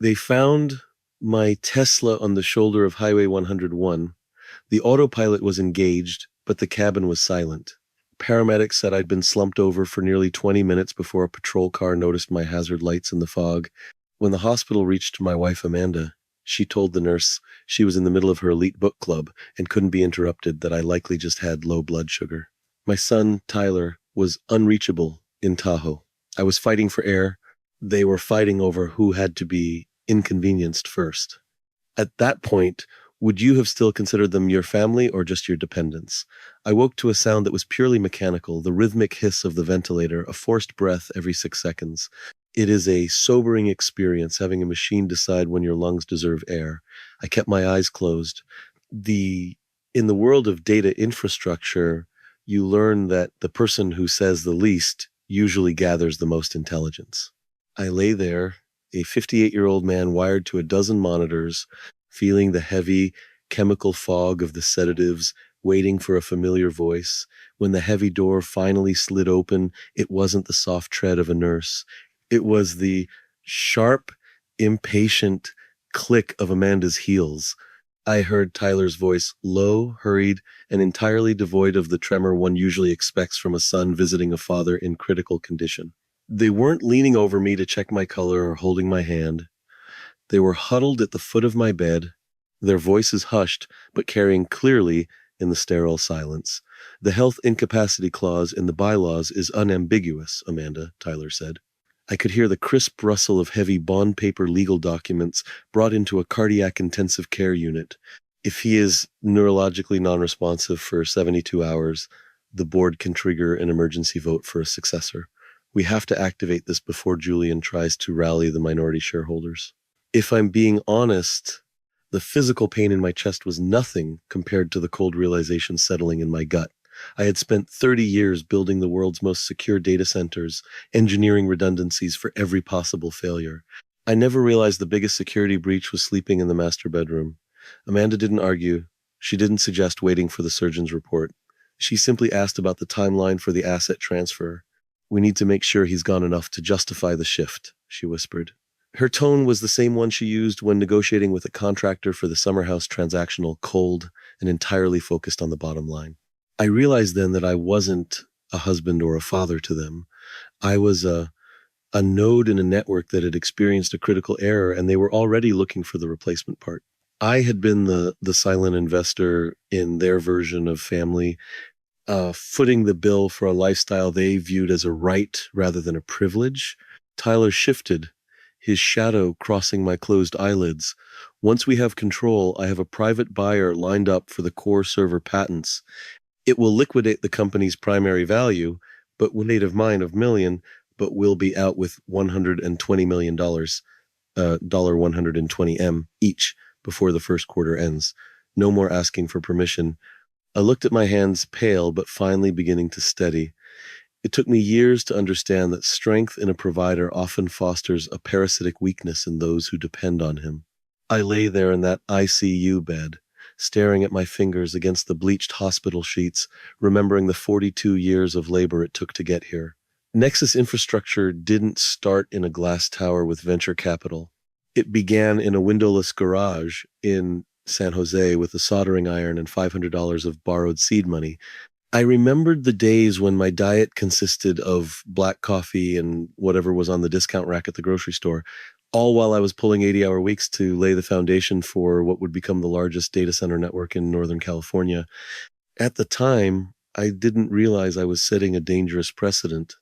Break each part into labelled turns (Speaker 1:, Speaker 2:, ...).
Speaker 1: They found my Tesla on the shoulder of Highway 101. The autopilot was engaged, but the cabin was silent. Paramedics said I'd been slumped over for nearly 20 minutes before a patrol car noticed my hazard lights in the fog. When the hospital reached my wife, Amanda, she told the nurse she was in the middle of her elite book club and couldn't be interrupted, that I likely just had low blood sugar. My son, Tyler, was unreachable in Tahoe. I was fighting for air. They were fighting over who had to be inconvenienced first. At that point, would you have still considered them your family or just your dependents? I woke to a sound that was purely mechanical, the rhythmic hiss of the ventilator, a forced breath every 6 seconds. It is a sobering experience having a machine decide when your lungs deserve air. I kept my eyes closed. In the world of data infrastructure, you learn that the person who says the least usually gathers the most intelligence. I lay there, a 58-year-old man wired to a dozen monitors, feeling the heavy chemical fog of the sedatives, waiting for a familiar voice. When the heavy door finally slid open, it wasn't the soft tread of a nurse. It was the sharp, impatient click of Amanda's heels. I heard Tyler's voice, low, hurried, and entirely devoid of the tremor one usually expects from a son visiting a father in critical condition. They weren't leaning over me to check my color or holding my hand. They were huddled at the foot of my bed, their voices hushed, but carrying clearly in the sterile silence. The health incapacity clause in the bylaws is unambiguous, Amanda, Tyler said. I could hear the crisp rustle of heavy bond paper legal documents brought into a cardiac intensive care unit. If he is neurologically non-responsive for 72 hours, the board can trigger an emergency vote for a successor. We have to activate this before Julian tries to rally the minority shareholders. If I'm being honest, the physical pain in my chest was nothing compared to the cold realization settling in my gut. I had spent 30 years building the world's most secure data centers, engineering redundancies for every possible failure. I never realized the biggest security breach was sleeping in the master bedroom. Amanda didn't argue. She didn't suggest waiting for the surgeon's report. She simply asked about the timeline for the asset transfer. We need to make sure he's gone enough to justify the shift, she whispered. Her tone was the same one she used when negotiating with a contractor for the summer house transactional, cold and entirely focused on the bottom line. I realized then that I wasn't a husband or a father to them. I was a node in a network that had experienced a critical error, and they were already looking for the replacement part. I had been the silent investor in their version of family, footing the bill for a lifestyle they viewed as a right rather than a privilege. Tyler shifted, his shadow crossing my closed eyelids. Once we have control, I have a private buyer lined up for the core server patents. It will liquidate the company's primary value, but but will be out with $120 million, $120M each before the first quarter ends. No more asking for permission. I looked at my hands, pale but finally beginning to steady. It took me years to understand that strength in a provider often fosters a parasitic weakness in those who depend on him. I lay there in that ICU bed, staring at my fingers against the bleached hospital sheets, remembering the 42 years of labor it took to get here. Nexus Infrastructure didn't start in a glass tower with venture capital. It began in a windowless garage in San Jose with a soldering iron and $500 of borrowed seed money. I remembered the days when my diet consisted of black coffee and whatever was on the discount rack at the grocery store, all while I was pulling 80-hour weeks to lay the foundation for what would become the largest data center network in Northern California. At the time, I didn't realize I was setting a dangerous precedent.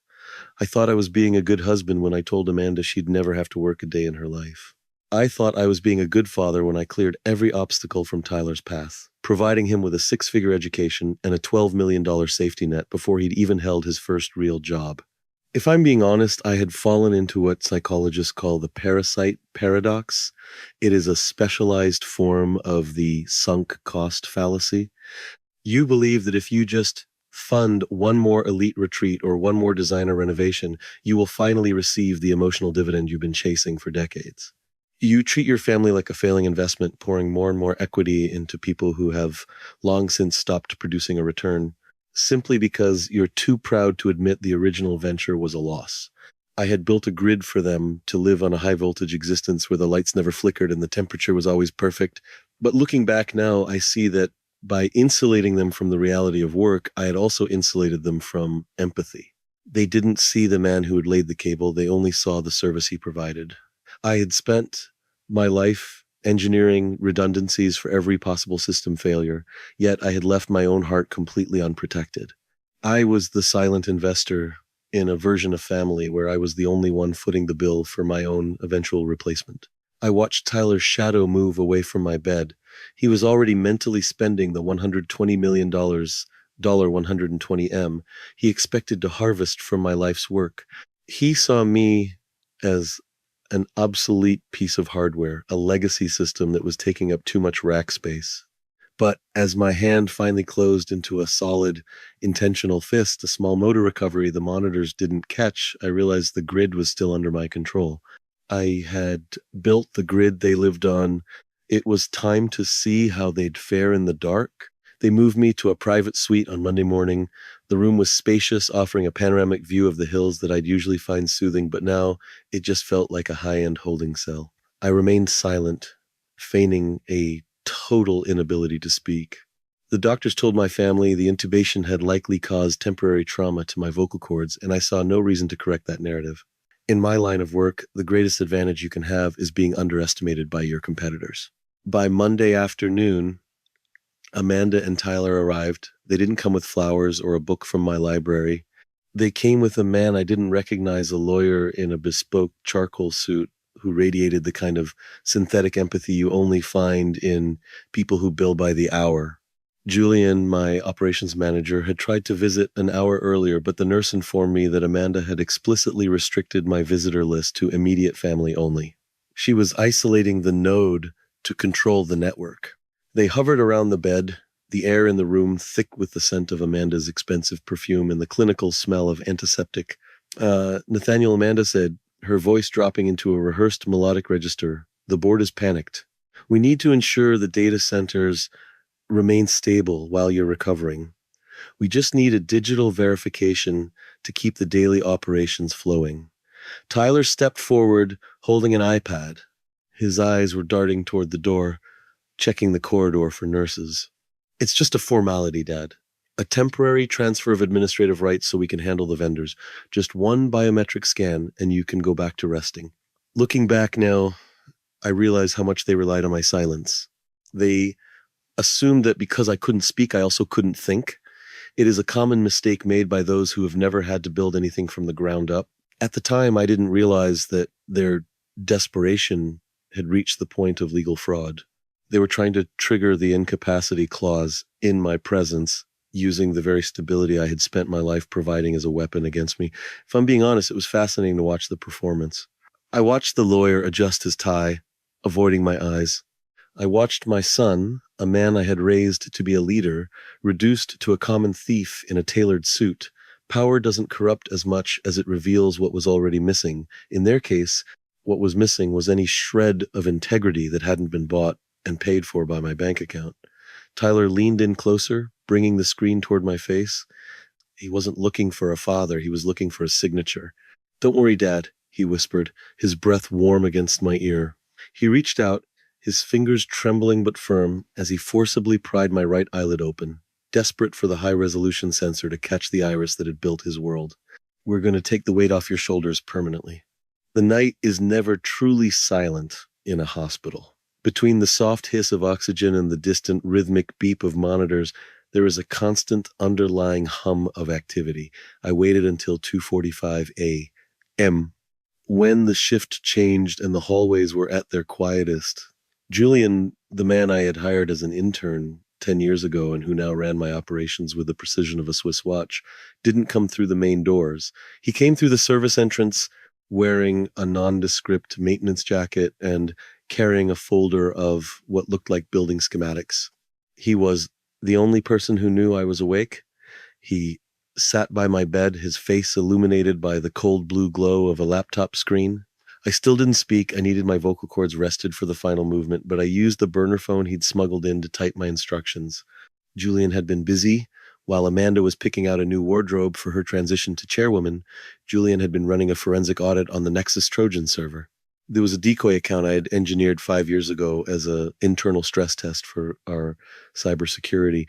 Speaker 1: I thought I was being a good husband when I told Amanda she'd never have to work a day in her life. I thought I was being a good father when I cleared every obstacle from Tyler's path, providing him with a 6-figure education and a $12 million safety net before he'd even held his first real job. If I'm being honest, I had fallen into what psychologists call the parasite paradox. It is a specialized form of the sunk cost fallacy. You believe that if you just fund one more elite retreat or one more designer renovation, you will finally receive the emotional dividend you've been chasing for decades. You treat your family like a failing investment, pouring more and more equity into people who have long since stopped producing a return, simply because you're too proud to admit the original venture was a loss. I had built a grid for them to live on a high voltage existence where the lights never flickered and the temperature was always perfect. But looking back now, I see that by insulating them from the reality of work, I had also insulated them from empathy. They didn't see the man who had laid the cable, they only saw the service he provided. I had spent my life engineering redundancies for every possible system failure, yet I had left my own heart completely unprotected. I was the silent investor in a version of family where I was the only one footing the bill for my own eventual replacement. I watched Tyler's shadow move away from my bed. He was already mentally spending the $120 million, $120M, he expected to harvest from my life's work. He saw me as an obsolete piece of hardware, a legacy system that was taking up too much rack space. But as my hand finally closed into a solid, intentional fist, a small motor recovery the monitors didn't catch, I realized the grid was still under my control. I had built the grid they lived on. It was time to see how they'd fare in the dark. They moved me to a private suite on Monday morning. The room was spacious, offering a panoramic view of the hills that I'd usually find soothing, but now it just felt like a high-end holding cell. I remained silent, feigning a total inability to speak. The doctors told my family the intubation had likely caused temporary trauma to my vocal cords, and I saw no reason to correct that narrative. In my line of work, the greatest advantage you can have is being underestimated by your competitors. By Monday afternoon, Amanda and Tyler arrived. They didn't come with flowers or a book from my library. They came with a man I didn't recognize, a lawyer in a bespoke charcoal suit who radiated the kind of synthetic empathy you only find in people who bill by the hour. Julian, my operations manager, had tried to visit an hour earlier, but the nurse informed me that Amanda had explicitly restricted my visitor list to immediate family only. She was isolating the node to control the network. They hovered around the bed, the air in the room thick with the scent of Amanda's expensive perfume and the clinical smell of antiseptic. Nathaniel, Amanda said, her voice dropping into a rehearsed melodic register, the board is panicked. We need to ensure the data centers remain stable while you're recovering. We just need a digital verification to keep the daily operations flowing. Tyler stepped forward, holding an iPad. His eyes were darting toward the door, checking the corridor for nurses. It's just a formality, Dad. A temporary transfer of administrative rights so we can handle the vendors. Just one biometric scan and you can go back to resting. Looking back now, I realize how much they relied on my silence. They assumed that because I couldn't speak, I also couldn't think. It is a common mistake made by those who have never had to build anything from the ground up. At the time, I didn't realize that their desperation had reached the point of legal fraud. They were trying to trigger the incapacity clause in my presence, using the very stability I had spent my life providing as a weapon against me. If I'm being honest, it was fascinating to watch the performance. I watched the lawyer adjust his tie, avoiding my eyes. I watched my son, a man I had raised to be a leader, reduced to a common thief in a tailored suit. Power doesn't corrupt as much as it reveals what was already missing. In their case, what was missing was any shred of integrity that hadn't been bought and paid for by my bank account. Tyler leaned in closer, bringing the screen toward my face. He wasn't looking for a father, he was looking for a signature. "Don't worry, Dad," he whispered, his breath warm against my ear. He reached out, his fingers trembling but firm, as he forcibly pried my right eyelid open, desperate for the high-resolution sensor to catch the iris that had built his world. "We're going to take the weight off your shoulders permanently." The night is never truly silent in a hospital. Between the soft hiss of oxygen and the distant rhythmic beep of monitors, there is a constant underlying hum of activity. I waited until 2:45 a.m. when the shift changed and the hallways were at their quietest. Julian, the man I had hired as an intern 10 years ago and who now ran my operations with the precision of a Swiss watch, didn't come through the main doors. He came through the service entrance wearing a nondescript maintenance jacket and carrying a folder of what looked like building schematics. He was the only person who knew I was awake. He sat by my bed, his face illuminated by the cold blue glow of a laptop screen. I still didn't speak. I needed my vocal cords rested for the final movement, but I used the burner phone he'd smuggled in to type my instructions. Julian had been busy, While Amanda was picking out a new wardrobe for her transition to chairwoman, Julian had been running a forensic audit on the Nexus Trojan server. There was a decoy account I had engineered 5 years ago as an internal stress test for our cybersecurity.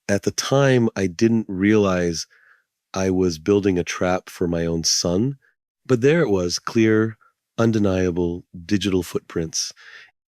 Speaker 1: At the time, I didn't realize I was building a trap for my own son, but there it was, clear, undeniable digital footprints.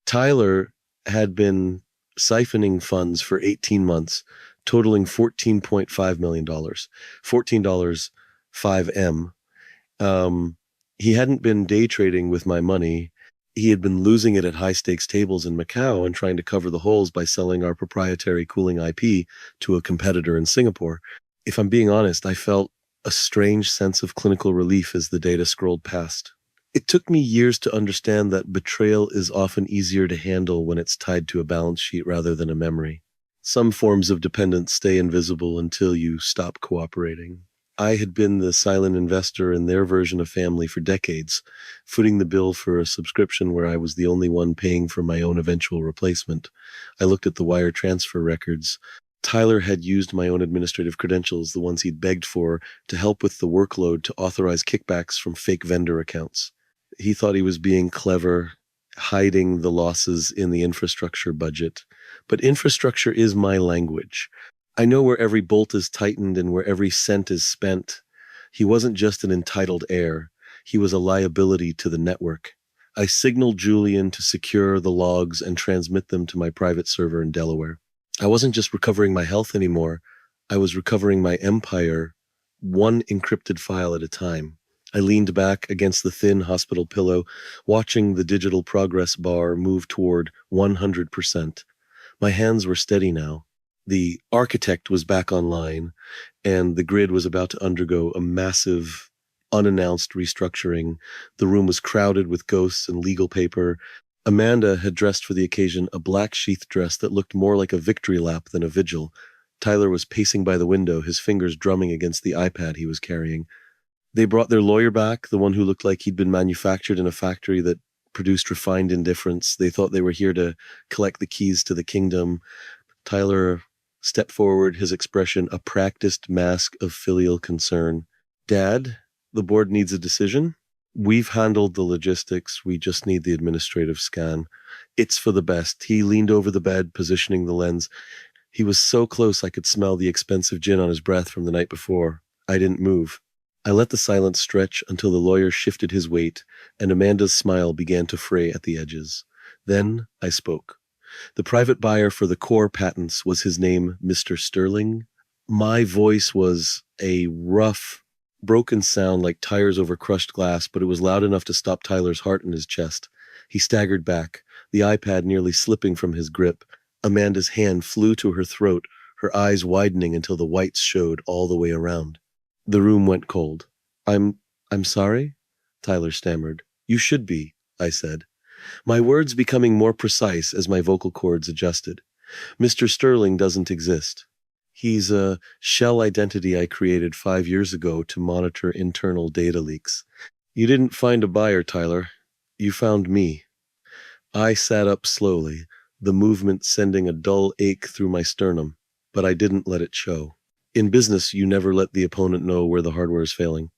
Speaker 1: Tyler had been siphoning funds for 18 months, totaling $14.5 million, $14 5M. He hadn't been day trading with my money. He had been losing it at high stakes tables in Macau and trying to cover the holes by selling our proprietary cooling IP to a competitor in Singapore. If I'm being honest, I felt a strange sense of clinical relief as the data scrolled past. It took me years to understand that betrayal is often easier to handle when it's tied to a balance sheet rather than a memory. Some forms of dependence stay invisible until you stop cooperating. I had been the silent investor in their version of family for decades, footing the bill for a subscription where I was the only one paying for my own eventual replacement. I looked at the wire transfer records. Tyler had used my own administrative credentials, the ones he'd begged for, to help with the workload to authorize kickbacks from fake vendor accounts. He thought he was being clever, hiding the losses in the infrastructure budget. But infrastructure is my language. I know where every bolt is tightened and where every cent is spent. He wasn't just an entitled heir. He was a liability to the network. I signaled Julian to secure the logs and transmit them to my private server in Delaware. I wasn't just recovering my health anymore. I was recovering my empire, one encrypted file at a time. I leaned back against the thin hospital pillow, watching the digital progress bar move toward 100%. My hands were steady now. The architect was back online, and the grid was about to undergo a massive, unannounced restructuring. The room was crowded with ghosts and legal paper. Amanda had dressed for the occasion a black sheath dress that looked more like a victory lap than a vigil. Tyler was pacing by the window, his fingers drumming against the iPad he was carrying. They brought their lawyer back, the one who looked like he'd been manufactured in a factory that produced refined indifference. They thought they were here to collect the keys to the kingdom. Tyler stepped forward, his expression a practiced mask of filial concern. Dad, the board needs a decision. We've handled the logistics. We just need the administrative scan. It's for the best. He leaned over the bed, positioning the lens. He was so close I could smell the expensive gin on his breath from the night before. I didn't move. I let the silence stretch until the lawyer shifted his weight and Amanda's smile began to fray at the edges. Then I spoke. The private buyer for the core patents, was his name Mr. Sterling? My voice was a rough, broken sound like tires over crushed glass, but it was loud enough to stop Tyler's heart in his chest. He staggered back, the iPad nearly slipping from his grip. Amanda's hand flew to her throat, her eyes widening until the whites showed all the way around. The room went cold. I'm sorry? Tyler stammered. You should be, I said, my words becoming more precise as my vocal cords adjusted. Mr. Sterling doesn't exist. He's a shell identity I created 5 years ago to monitor internal data leaks. You didn't find a buyer, Tyler. You found me. I sat up slowly, the movement sending a dull ache through my sternum, but I didn't let it show. In business, you never let the opponent know where the hardware is failing.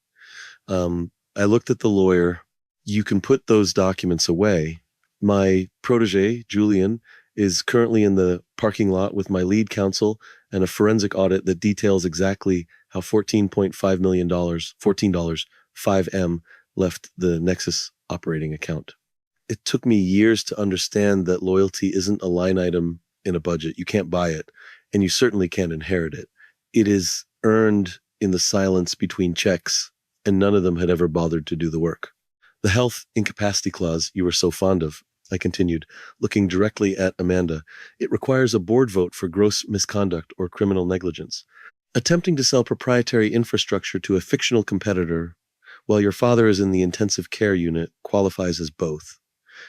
Speaker 1: I looked at the lawyer. You can put those documents away. My protege, Julian, is currently in the parking lot with my lead counsel and a forensic audit that details exactly how $14.5 million, $14, 5M, left the Nexus operating account. It took me years to understand that loyalty isn't a line item in a budget. You can't buy it, and you certainly can't inherit it. It is earned in the silence between checks, and none of them had ever bothered to do the work. The health incapacity clause you were so fond of, I continued, looking directly at Amanda. It requires a board vote for gross misconduct or criminal negligence. Attempting to sell proprietary infrastructure to a fictional competitor while your father is in the intensive care unit qualifies as both.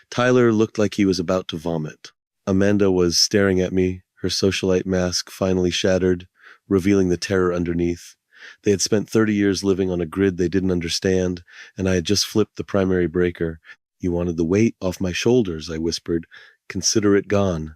Speaker 1: Tyler looked like he was about to vomit. Amanda was staring at me, her socialite mask finally shattered, revealing the terror underneath. They had spent 30 years living on a grid they didn't understand, and I had just flipped the primary breaker. You wanted the weight off my shoulders, I whispered. Consider it gone.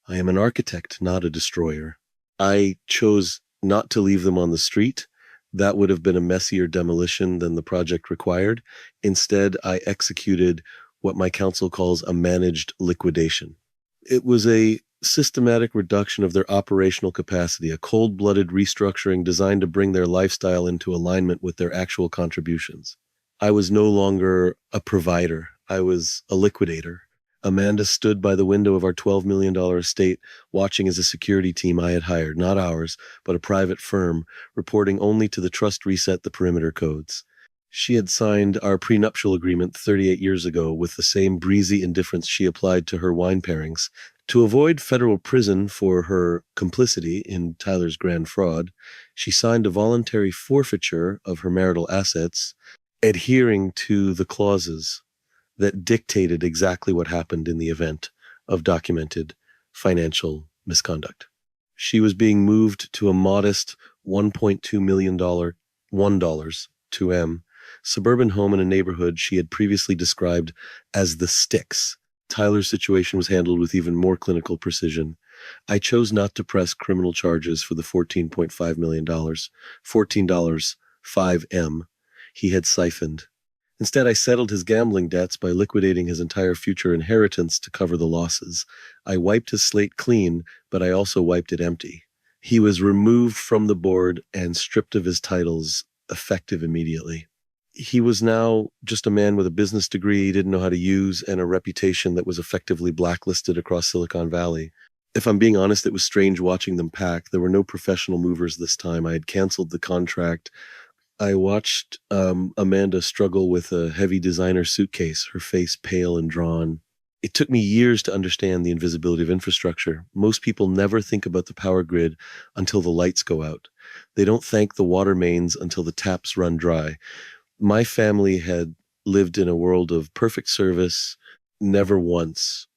Speaker 1: I am an architect, not a destroyer. I chose not to leave them on the street. That would have been a messier demolition than the project required. Instead, I executed what my counsel calls a managed liquidation. It was a systematic reduction of their operational capacity, a cold-blooded restructuring designed to bring their lifestyle into alignment with their actual contributions. I was no longer a provider. I was a liquidator. Amanda stood by the window of our $12 million estate, watching as a security team I had hired, not ours, but a private firm, reporting only to the trust reset the perimeter codes. She had signed our prenuptial agreement 38 years ago with the same breezy indifference she applied to her wine pairings. To avoid federal prison for her complicity in Tyler's grand fraud, she signed a voluntary forfeiture of her marital assets, adhering to the clauses that dictated exactly what happened in the event of documented financial misconduct. She was being moved to a modest $1.2 million, $1 to M, suburban home in a neighborhood she had previously described as the sticks. Tyler's situation was handled with even more clinical precision. I chose not to press criminal charges for the $14.5 million, $14, 5M he had siphoned. Instead, I settled his gambling debts by liquidating his entire future inheritance to cover the losses. I wiped his slate clean, but I also wiped it empty. He was removed from the board and stripped of his titles, effective immediately. He was now just a man with a business degree he didn't know how to use and a reputation that was effectively blacklisted across Silicon Valley. If I'm being honest, it was strange watching them pack. There were no professional movers this time. I had canceled the contract. I watched Amanda struggle with a heavy designer suitcase, her face pale and drawn. It took me years to understand the invisibility of infrastructure. Most people never think about the power grid until the lights go out. They don't thank the water mains until the taps run dry. My family had lived in a world of perfect service, never once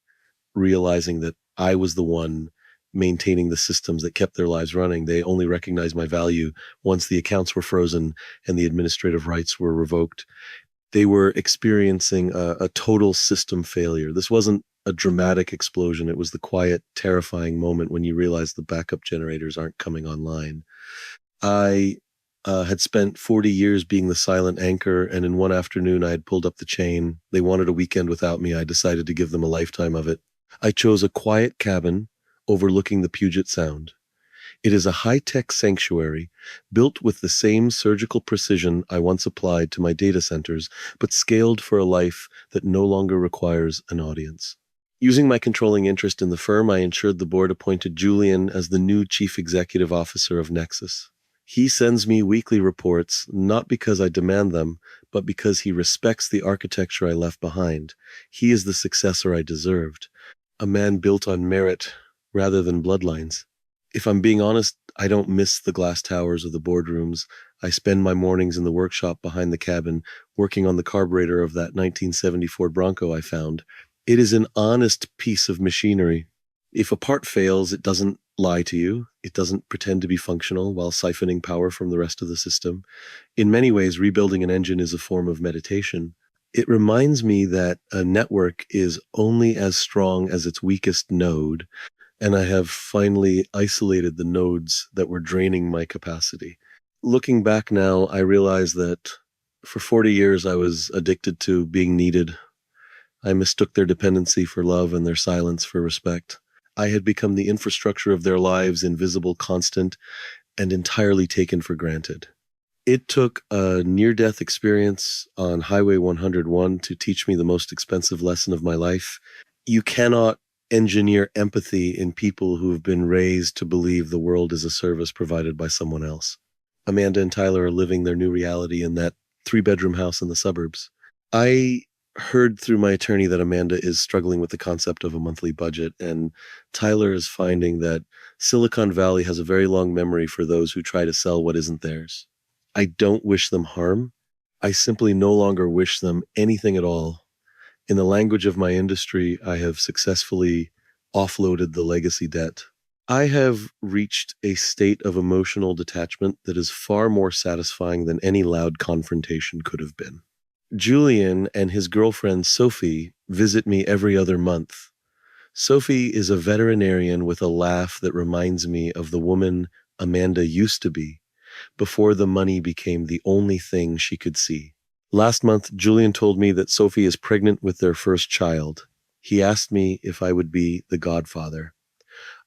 Speaker 1: realizing that I was the one maintaining the systems that kept their lives running. They only recognized my value once the accounts were frozen and the administrative rights were revoked. They were experiencing a total system failure. This wasn't a dramatic explosion. It was the quiet, terrifying moment when you realize the backup generators aren't coming online. I had spent 40 years being the silent anchor, and in one afternoon I had pulled up the chain. They wanted a weekend without me. I decided to give them a lifetime of it. I chose a quiet cabin overlooking the Puget Sound. It is a high-tech sanctuary built with the same surgical precision I once applied to my data centers, but scaled for a life that no longer requires an audience. Using my controlling interest in the firm, I ensured the board appointed Julian as the new chief executive officer of Nexus. He sends me weekly reports, not because I demand them, but because he respects the architecture I left behind. He is the successor I deserved, a man built on merit rather than bloodlines. If I'm being honest, I don't miss the glass towers of the boardrooms. I spend my mornings in the workshop behind the cabin, working on the carburetor of that 1970 Ford Bronco I found. It is an honest piece of machinery. If a part fails, it doesn't lie to you. It doesn't pretend to be functional while siphoning power from the rest of the system. In many ways, rebuilding an engine is a form of meditation. It reminds me that a network is only as strong as its weakest node, and I have finally isolated the nodes that were draining my capacity. Looking back now, I realize that for 40 years I was addicted to being needed. I mistook their dependency for love and their silence for respect. I had become the infrastructure of their lives, invisible, constant, and entirely taken for granted. It took a near-death experience on Highway 101 to teach me the most expensive lesson of my life. You cannot engineer empathy in people who have been raised to believe the world is a service provided by someone else. Amanda and Tyler are living their new reality in that 3-bedroom house in the suburbs. I heard through my attorney that Amanda is struggling with the concept of a monthly budget, and Tyler is finding that Silicon Valley has a very long memory for those who try to sell what isn't theirs. I don't wish them harm. I simply no longer wish them anything at all. In the language of my industry, I have successfully offloaded the legacy debt. I have reached a state of emotional detachment that is far more satisfying than any loud confrontation could have been. Julian and his girlfriend Sophie visit me every other month. Sophie is a veterinarian with a laugh that reminds me of the woman Amanda used to be, before the money became the only thing she could see. Last month, Julian told me that Sophie is pregnant with their first child. He asked me if I would be the godfather.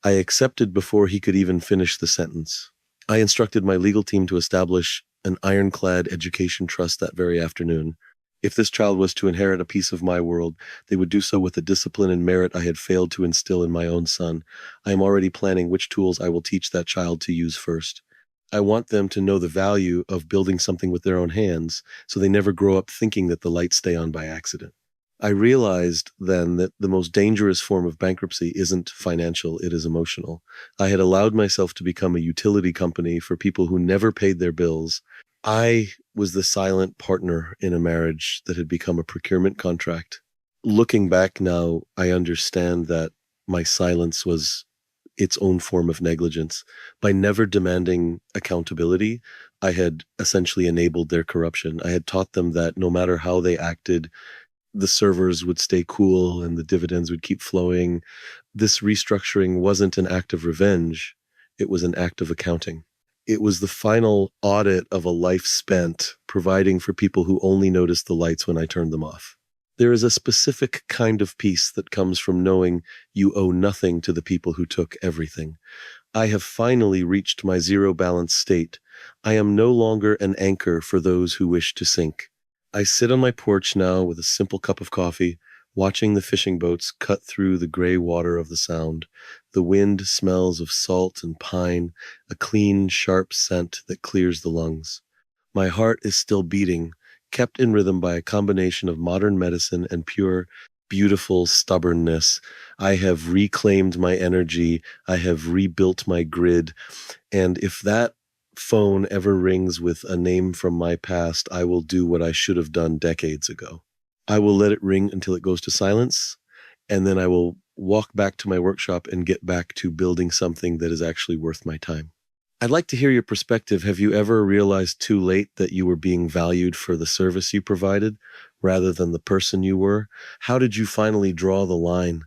Speaker 1: I accepted before he could even finish the sentence. I instructed my legal team to establish an ironclad education trust that very afternoon. If this child was to inherit a piece of my world, they would do so with the discipline and merit I had failed to instill in my own son. I am already planning which tools I will teach that child to use first. I want them to know the value of building something with their own hands so they never grow up thinking that the lights stay on by accident. I realized then that the most dangerous form of bankruptcy isn't financial, it is emotional. I had allowed myself to become a utility company for people who never paid their bills. I was the silent partner in a marriage that had become a procurement contract. Looking back now, I understand that my silence was its own form of negligence. By never demanding accountability, I had essentially enabled their corruption. I had taught them that no matter how they acted, the servers would stay cool and the dividends would keep flowing. This restructuring wasn't an act of revenge, it was an act of accounting. It was the final audit of a life spent providing for people who only noticed the lights when I turned them off. There is a specific kind of peace that comes from knowing you owe nothing to the people who took everything. I have finally reached my zero balance state. I am no longer an anchor for those who wish to sink. I sit on my porch now with a simple cup of coffee, watching the fishing boats cut through the gray water of the Sound. The wind smells of salt and pine, a clean, sharp scent that clears the lungs. My heart is still beating, kept in rhythm by a combination of modern medicine and pure, beautiful stubbornness. I have reclaimed my energy. I have rebuilt my grid. And if that phone ever rings with a name from my past, I will do what I should have done decades ago. I will let it ring until it goes to silence, and then I will walk back to my workshop and get back to building something that is actually worth my time. I'd like to hear your perspective. Have you ever realized too late that you were being valued for the service you provided rather than the person you were? How did you finally draw the line